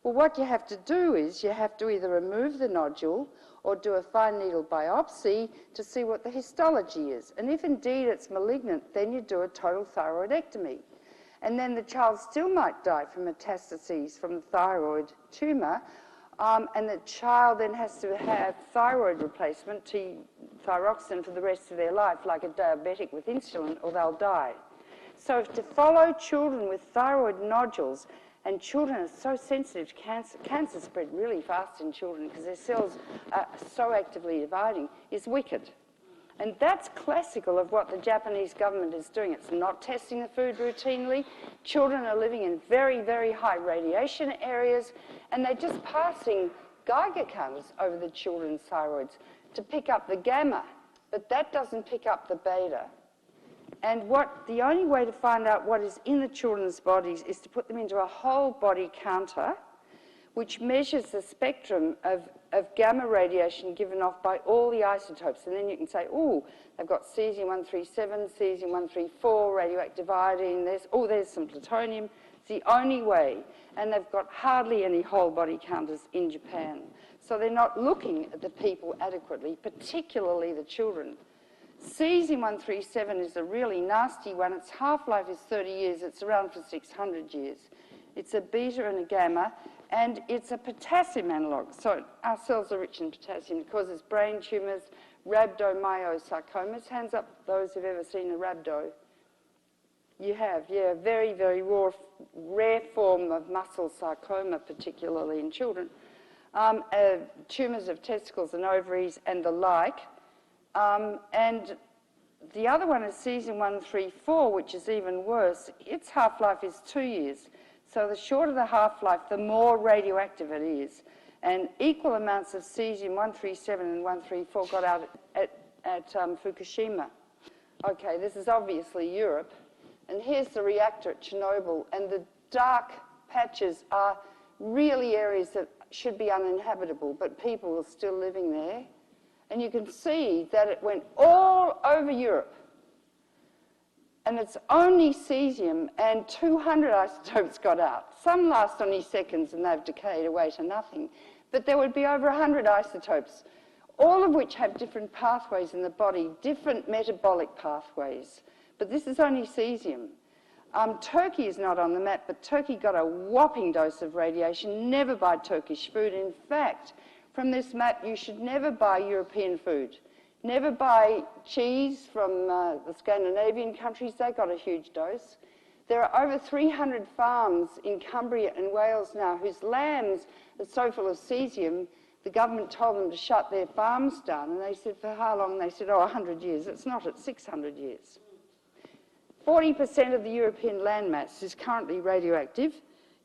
Well, what you have to do is you have to either remove the nodule or do a fine needle biopsy to see what the histology is. And if indeed it's malignant, then you do a total thyroidectomy. And then the child still might die from metastases from the thyroid tumour, and the child then has to have thyroid replacement, thyroxine, for the rest of their life, like a diabetic with insulin, or they'll die. So to follow children with thyroid nodules, and children are so sensitive to cancer, cancer spread really fast in children because their cells are so actively dividing, is wicked. And that's classical of what the Japanese government is doing. It's not testing the food routinely. Children are living in very, very high radiation areas, and they're just passing Geiger counters over the children's thyroids to pick up the gamma, but that doesn't pick up the beta. And the only way to find out what is in the children's bodies is to put them into a whole body counter, which measures the spectrum of gamma radiation given off by all the isotopes. And then you can say, oh, they've got cesium-137, cesium-134, radioactive iodine, there's some plutonium. It's the only way. And they've got hardly any whole body counters in Japan. So they're not looking at the people adequately, particularly the children. Cesium-137 is a really nasty one. Its half-life is 30 years. It's around for 600 years. It's a beta and a gamma. And it's a potassium analogue. So our cells are rich in potassium. It causes brain tumours, rhabdomyosarcomas. Hands up those who've ever seen a rhabdo. You have, yeah, very, very rare form of muscle sarcoma, particularly in children. Tumours of testicles and ovaries and the like. And the other one is cesium-134, which is even worse. Its half-life is 2 years. So the shorter the half-life, the more radioactive it is. And equal amounts of cesium-137 and 134 got out at Fukushima. Okay, this is obviously Europe. And here's the reactor at Chernobyl. And the dark patches are really areas that should be uninhabitable, but people are still living there. And you can see that it went all over Europe. And it's only cesium, and 200 isotopes got out. Some last only seconds and they've decayed away to nothing. But there would be over 100 isotopes, all of which have different pathways in the body, different metabolic pathways. But this is only cesium. Turkey is not on the map, but Turkey got a whopping dose of radiation. Never buy Turkish food. In fact, from this map, you should never buy European food. Never buy cheese from the Scandinavian countries. They got a huge dose. There are over 300 farms in Cumbria and Wales now whose lambs are so full of cesium, the government told them to shut their farms down. And they said, for how long? They said, oh, 100 years. It's not, it's 600 years. 40% of the European landmass is currently radioactive.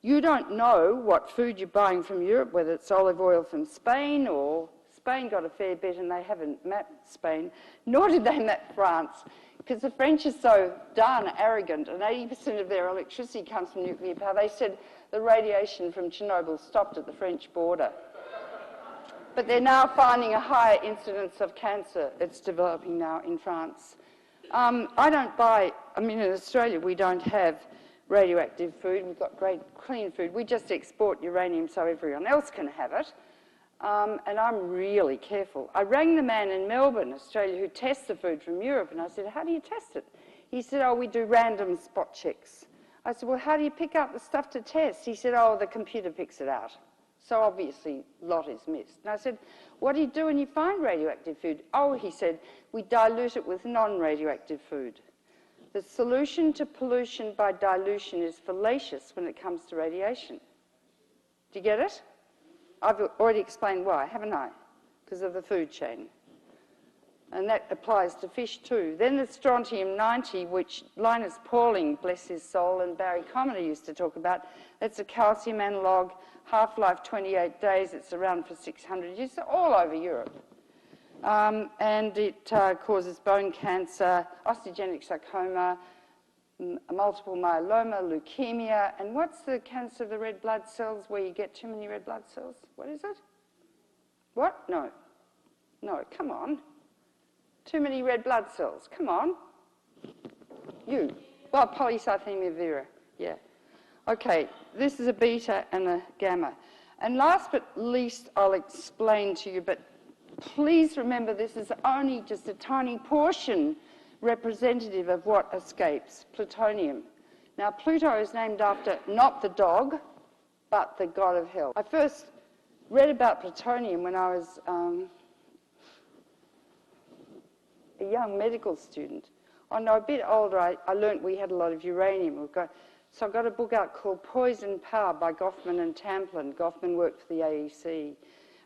You don't know what food you're buying from Europe, whether it's olive oil from Spain, or Spain got a fair bit and they haven't mapped Spain, nor did they map France, because the French are so darn arrogant, and 80% of their electricity comes from nuclear power. They said the radiation from Chernobyl stopped at the French border. But they're now finding a higher incidence of cancer. It's developing now in France. I don't buy, in Australia we don't have radioactive food. We've got great clean food. We just export uranium so everyone else can have it. And I'm really careful. I rang the man in Melbourne, Australia, who tests the food from Europe, and I said, how do you test it? He said, oh, we do random spot checks. I said, well, how do you pick out the stuff to test? He said, oh, the computer picks it out. So obviously, a lot is missed. And I said, what do you do when you find radioactive food? Oh, he said, we dilute it with non-radioactive food. The solution to pollution by dilution is fallacious when it comes to radiation. Do you get it? I've already explained why, haven't I? Because of the food chain. And that applies to fish too. Then there's strontium-90, which Linus Pauling, bless his soul, and Barry Commoner used to talk about. That's a calcium analogue, half-life 28 days. It's around for 600 years, all over Europe. And it causes bone cancer, osteogenic sarcoma, multiple myeloma, leukemia, and what's the cancer of the red blood cells where you get too many red blood cells? What is it? What? No. No, come on. Too many red blood cells. Come on. You. Well, polycythemia vera. Yeah. Okay, this is a beta and a gamma. And last but least, I'll explain to you, but please remember this is only just a tiny portion representative of what escapes, plutonium. Now, Pluto is named after not the dog, but the god of hell. I first read about plutonium when I was a young medical student. Oh no, a bit older, I learnt we had a lot of uranium. So I got a book out called Poison Power by Goffman and Tamplin. Goffman worked for the AEC.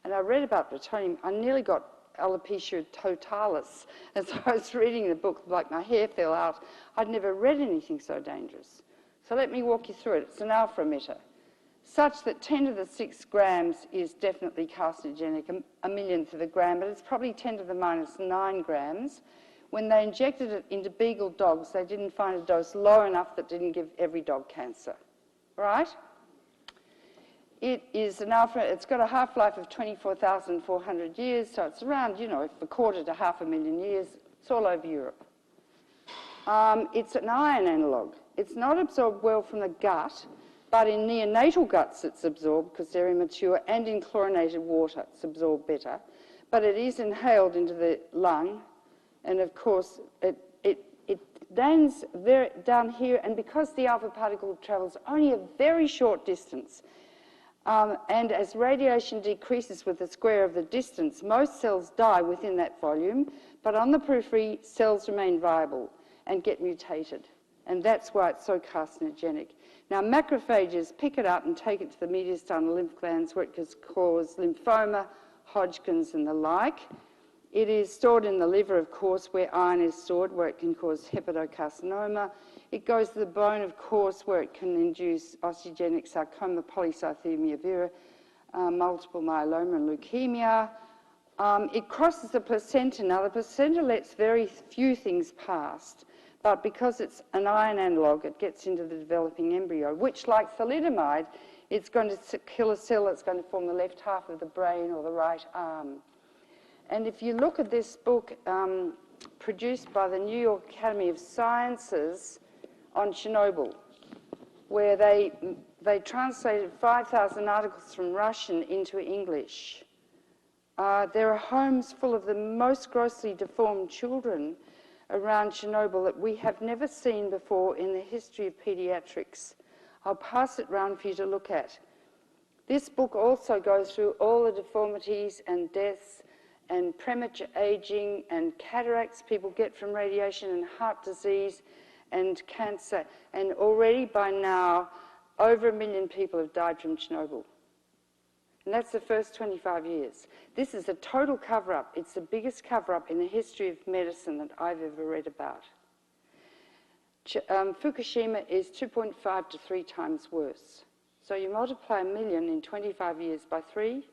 And I read about plutonium. I nearly got alopecia totalis as I was reading the book, like my hair fell out. I'd never read anything so dangerous. So let me walk you through it. It's an alpha emitter, such that 10 to the 6 grams is definitely carcinogenic, a millionth of a gram, but it's probably 10 to the minus 9 grams. When they injected it into beagle dogs, they didn't find a dose low enough that didn't give every dog cancer, right? It is an alpha, it's got a half-life of 24,400 years, so it's around, a quarter to 500,000 years. It's all over Europe. It's an iron analogue. It's not absorbed well from the gut, but in neonatal guts it's absorbed because they're immature, and in chlorinated water it's absorbed better. But it is inhaled into the lung, and of course it lands down here, and because the alpha particle travels only a very short distance, and as radiation decreases with the square of the distance, most cells die within that volume, but on the periphery, cells remain viable and get mutated. And that's why it's so carcinogenic. Now, macrophages pick it up and take it to the mediastinal lymph glands where it can cause lymphoma, Hodgkin's and the like. It is stored in the liver, of course, where iron is stored, where it can cause hepatocarcinoma. It goes to the bone, of course, where it can induce osteogenic sarcoma, polycythemia vera, multiple myeloma and leukemia. It crosses the placenta. Now, the placenta lets very few things past, but because it's an iron analogue, it gets into the developing embryo, which, like thalidomide, it's going to kill a cell that's going to form the left half of the brain or the right arm. And if you look at this book produced by the New York Academy of Sciences on Chernobyl, where they translated 5,000 articles from Russian into English, there are homes full of the most grossly deformed children around Chernobyl that we have never seen before in the history of pediatrics. I'll pass it round for you to look at. This book also goes through all the deformities and deaths and premature aging and cataracts people get from radiation and heart disease and cancer. And already by now, over 1 million people have died from Chernobyl. And that's the first 25 years. This is a total cover-up. It's the biggest cover-up in the history of medicine that I've ever read about. Fukushima is 2.5 to 3 times worse. So you multiply 1 million in 25 years by 3,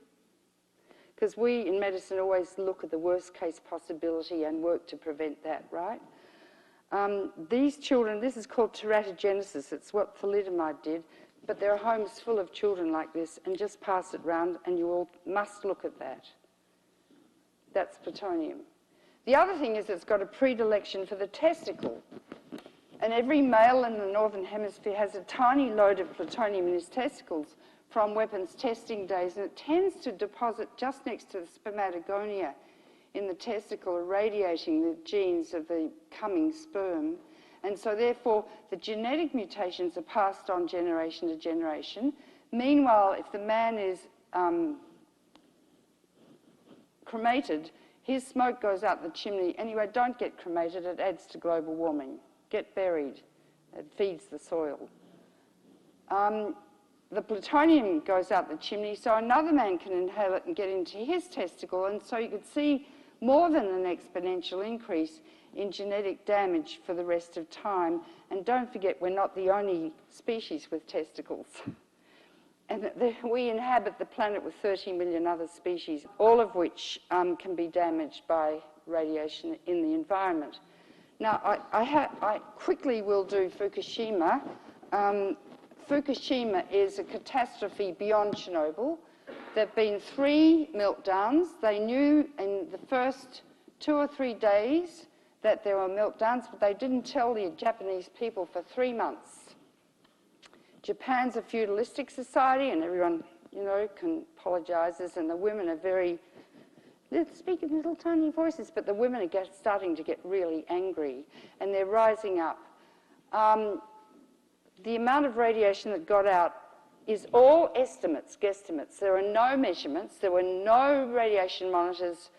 because we in medicine always look at the worst case possibility and work to prevent that, right? These children, this is called teratogenesis. It's what thalidomide did. But there are homes full of children like this, and just pass it round and you all must look at that. That's plutonium. The other thing is it's got a predilection for the testicle. And every male in the Northern Hemisphere has a tiny load of plutonium in his testicles from weapons testing days, and it tends to deposit just next to the spermatogonia in the testicle, irradiating the genes of the coming sperm. And so therefore, the genetic mutations are passed on generation to generation. Meanwhile, if the man is cremated, his smoke goes out the chimney. Anyway, don't get cremated, it adds to global warming. Get buried, it feeds the soil. The plutonium goes out the chimney, so another man can inhale it and get into his testicle, and so you could see more than an exponential increase in genetic damage for the rest of time. And don't forget, we're not the only species with testicles. And we inhabit the planet with 30 million other species, all of which can be damaged by radiation in the environment. Now, I quickly will do Fukushima. Fukushima is a catastrophe beyond Chernobyl. There have been 3 meltdowns. They knew in the first 2 or 3 days that there were meltdowns, but they didn't tell the Japanese people for 3 months. Japan's a feudalistic society, and everyone, you know, apologizes, and the women are very, they speak in little tiny voices, but the women are starting to get really angry, and they're rising up. The amount of radiation that got out is all estimates, guesstimates. There are no measurements. There were no radiation monitors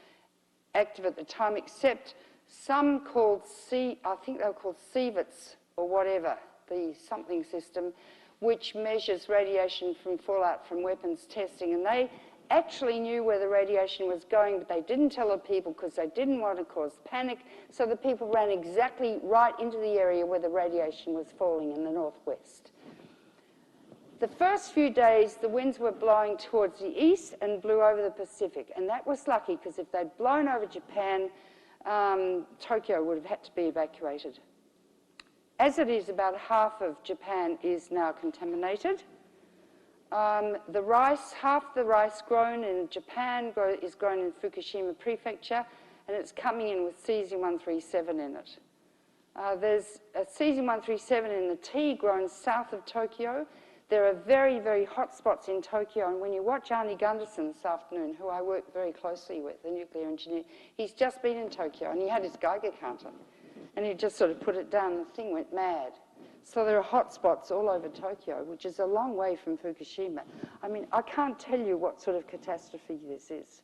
active at the time, except some called I think they were called CVITs or whatever, the something system, which measures radiation from fallout from weapons testing. And they actually knew where the radiation was going, but they didn't tell the people because they didn't want to cause panic. So the people ran exactly right into the area where the radiation was falling in the northwest. The first few days, the winds were blowing towards the east and blew over the Pacific. And that was lucky, because if they'd blown over Japan, Tokyo would have had to be evacuated. As it is, about half of Japan is now contaminated. The rice, half the rice grown in Japan is grown in Fukushima Prefecture, and it's coming in with cesium-137 in it. There's a cesium-137 in the tea grown south of Tokyo. There are very, very hot spots in Tokyo, and when you watch Arnie Gunderson this afternoon, who I work very closely with, the nuclear engineer, he's just been in Tokyo, and he had his Geiger counter, and he just sort of put it down, and the thing went mad. So there are hot spots all over Tokyo, which is a long way from Fukushima. I mean, I can't tell you what sort of catastrophe this is.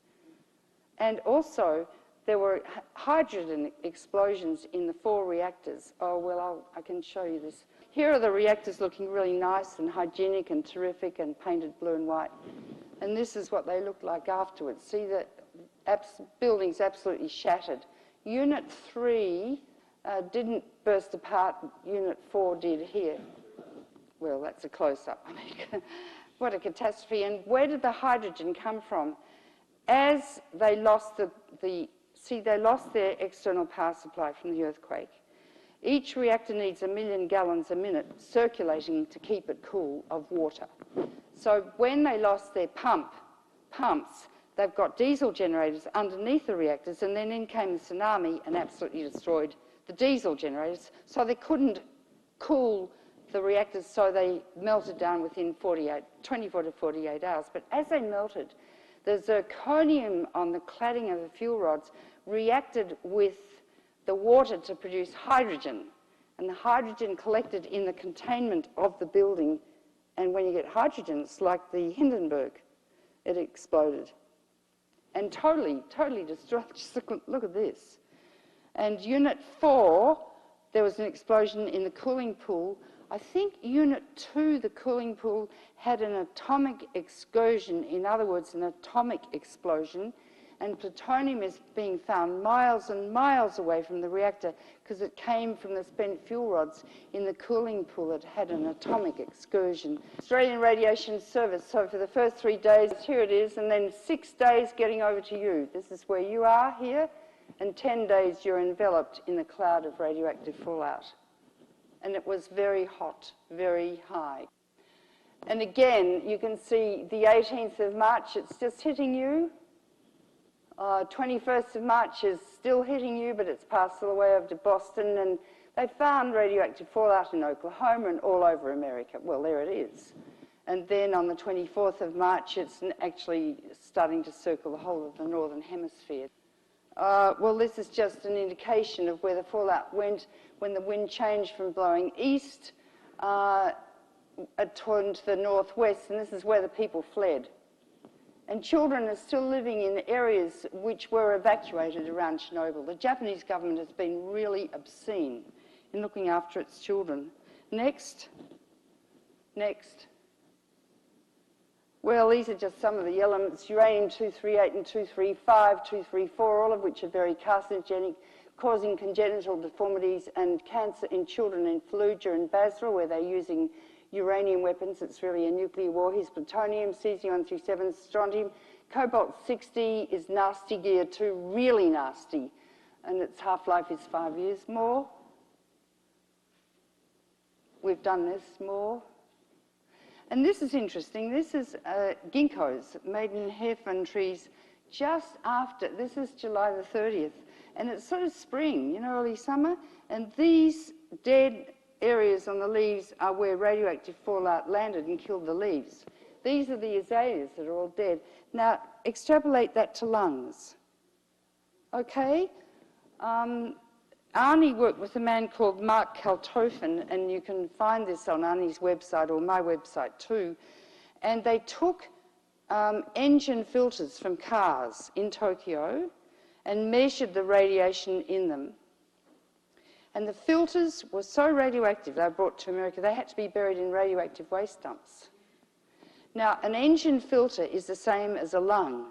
And also, there were hydrogen explosions in the 4 reactors. Oh, well, I can show you this. Here are the reactors looking really nice and hygienic and terrific and painted blue and white. And this is what they looked like afterwards. See, buildings absolutely shattered. Unit 3 didn't burst apart, Unit 4 did here. Well, that's a close-up. I mean, what a catastrophe. And where did the hydrogen come from? As they lost they lost their external power supply from the earthquake. Each reactor needs 1 million gallons a minute circulating to keep it cool of water. So when they lost their pumps, they've got diesel generators underneath the reactors, and then in came the tsunami and absolutely destroyed the diesel generators. So they couldn't cool the reactors, so they melted down within 24 to 48 hours. But as they melted, the zirconium on the cladding of the fuel rods reacted with the water to produce hydrogen, and the hydrogen collected in the containment of the building, and when you get hydrogen, it's like the Hindenburg. It exploded and totally destroyed. Just look at this. And Unit 4, there was an explosion in the cooling pool. I think Unit 2, the cooling pool, had an atomic excursion, in other words, an atomic explosion, and plutonium is being found miles and miles away from the reactor because it came from the spent fuel rods in the cooling pool that had an atomic excursion. Australian Radiation Service, so for the first 3 days, here it is, and then 6 days getting over to you. This is where you are here, and 10 days you're enveloped in a cloud of radioactive fallout. And it was very hot, very high. And again, you can see the 18th of March, it's just hitting you. 21st of March is still hitting you, but it's passed all the way over to Boston, and they found radioactive fallout in Oklahoma and all over America. Well, there it is. And then on the 24th of March, it's actually starting to circle the whole of the northern hemisphere. Well, this is just an indication of where the fallout went when the wind changed from blowing east toward the northwest, and this is where the people fled. And children are still living in areas which were evacuated around Chernobyl. The Japanese government has been really obscene in looking after its children. Next. Well, these are just some of the elements, uranium-238 and 235, 234, all of which are very carcinogenic, causing congenital deformities and cancer in children in Fallujah and Basra, where they're using uranium weapons. It's really a nuclear war. Here's plutonium, cesium-137, strontium. Cobalt-60 is nasty gear too, really nasty, and its half-life is 5 years more. We've done this more. And this is interesting. This is ginkgos, maidenhair trees, just after, this is July the 30th, and it's sort of spring, you know, early summer, and these dead areas on the leaves are where radioactive fallout landed and killed the leaves. These are the azaleas that are all dead. Now, extrapolate that to lungs. Okay? Arnie worked with a man called Mark Kaltofen, and you can find this on Arnie's website or my website too. And they took engine filters from cars in Tokyo and measured the radiation in them. And the filters were so radioactive, they were brought to America, they had to be buried in radioactive waste dumps. Now, an engine filter is the same as a lung,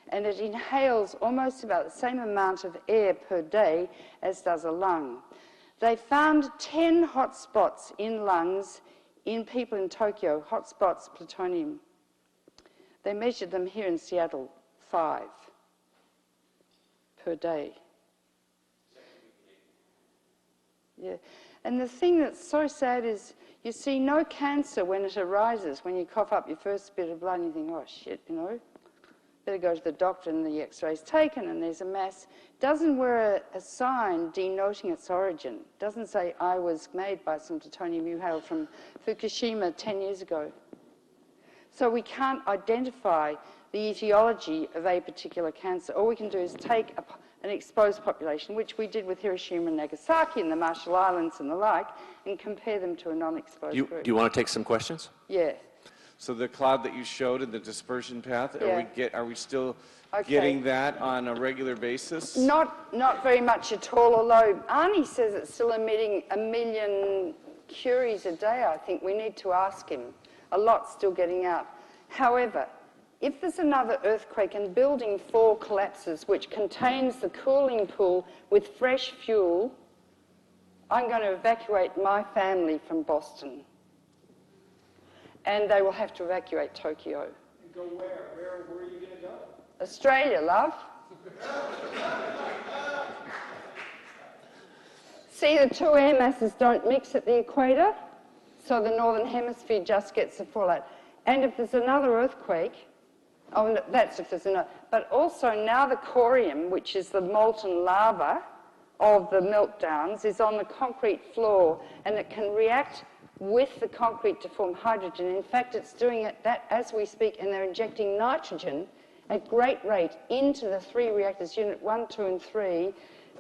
and it inhales almost about the same amount of air per day as does a lung. They found 10 hotspots in lungs in people in Tokyo, hotspots, plutonium. They measured them here in Seattle, 5 per day. Yeah, and the thing that's so sad is you see no cancer when it arises, when you cough up your first bit of blood and you think, oh shit, you know, better go to the doctor, and the x-ray's taken and there's a mass. Doesn't wear a sign denoting its origin. Doesn't say I was made by some plutonium you hailed from Fukushima 10 years ago. So we can't identify the etiology of a particular cancer. All we can do is take an exposed population, which we did with Hiroshima and Nagasaki and the Marshall Islands and the like, and compare them to a non-exposed group. Do you want to take some questions? Yeah. So the cloud that you showed in the dispersion path, Yeah. are we still getting that on a regular basis? Not very much at all, although Arnie says it's still emitting 1 million curies a day, I think. We need to ask him. A lot's still getting out. However, If there's another earthquake and building 4 collapses, which contains the cooling pool with fresh fuel, I'm going to evacuate my family from Boston. And they will have to evacuate Tokyo. And go where? Where are you going to go? Australia, love. See, the 2 air masses don't mix at the equator, so the northern hemisphere just gets the fallout. And if there's another earthquake, oh, no, that's if there's another, but also now the corium, which is the molten lava of the meltdowns, is on the concrete floor, and it can react with the concrete to form hydrogen. In fact, it's doing that as we speak, and they're injecting nitrogen at great rate into the 3 reactors, unit 1, 2, and 3,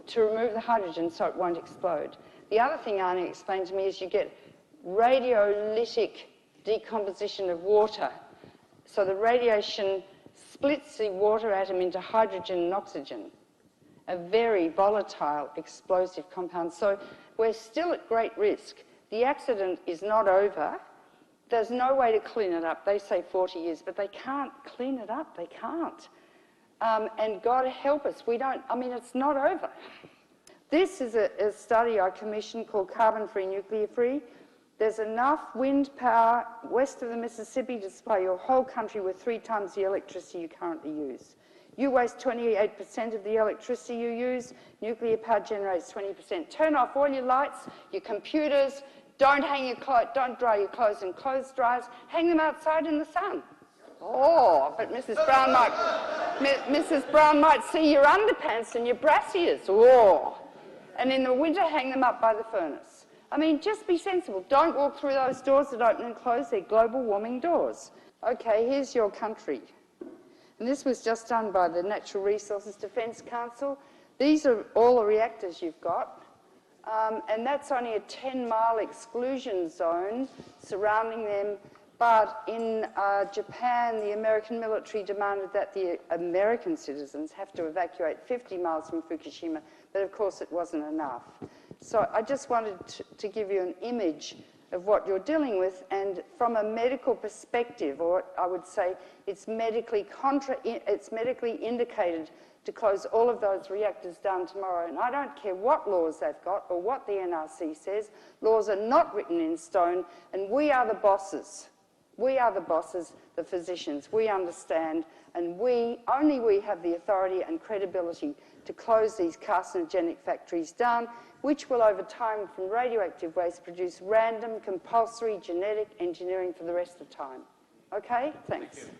to remove the hydrogen so it won't explode. The other thing Arnie explained to me is you get radiolytic decomposition of water. So the radiation splits the water atom into hydrogen and oxygen, a very volatile, explosive compound. So we're still at great risk. The accident is not over. There's no way to clean it up. They say 40 years, but they can't clean it up. They can't. And God help us, it's not over. This is a study I commissioned called Carbon-Free, Nuclear-Free. There's enough wind power west of the Mississippi to supply your whole country with 3 times the electricity you currently use. You waste 28% of the electricity you use. Nuclear power generates 20%. Turn off all your lights, your computers. Don't dry your clothes in clothes dryers. Hang them outside in the sun. Oh, but Mrs. Brown might see your underpants and your brassieres. Oh. And in the winter, hang them up by the furnace. Just be sensible. Don't walk through those doors that open and close. They're global warming doors. Okay, here's your country. And this was just done by the Natural Resources Defence Council. These are all the reactors you've got. And that's only a 10-mile exclusion zone surrounding them. But in Japan, the American military demanded that the American citizens have to evacuate 50 miles from Fukushima, but of course it wasn't enough. So I just wanted to give you an image of what you're dealing with, and from a medical perspective, or I would say it's medically indicated to close all of those reactors down tomorrow. And I don't care what laws they've got or what the NRC says. Laws are not written in stone, and we are the bosses. We are the bosses, the physicians. We understand, and only we have the authority and credibility to close these carcinogenic factories down, which will, over time, from radioactive waste, produce random, compulsory genetic engineering for the rest of time. Okay? Thanks. Thank you.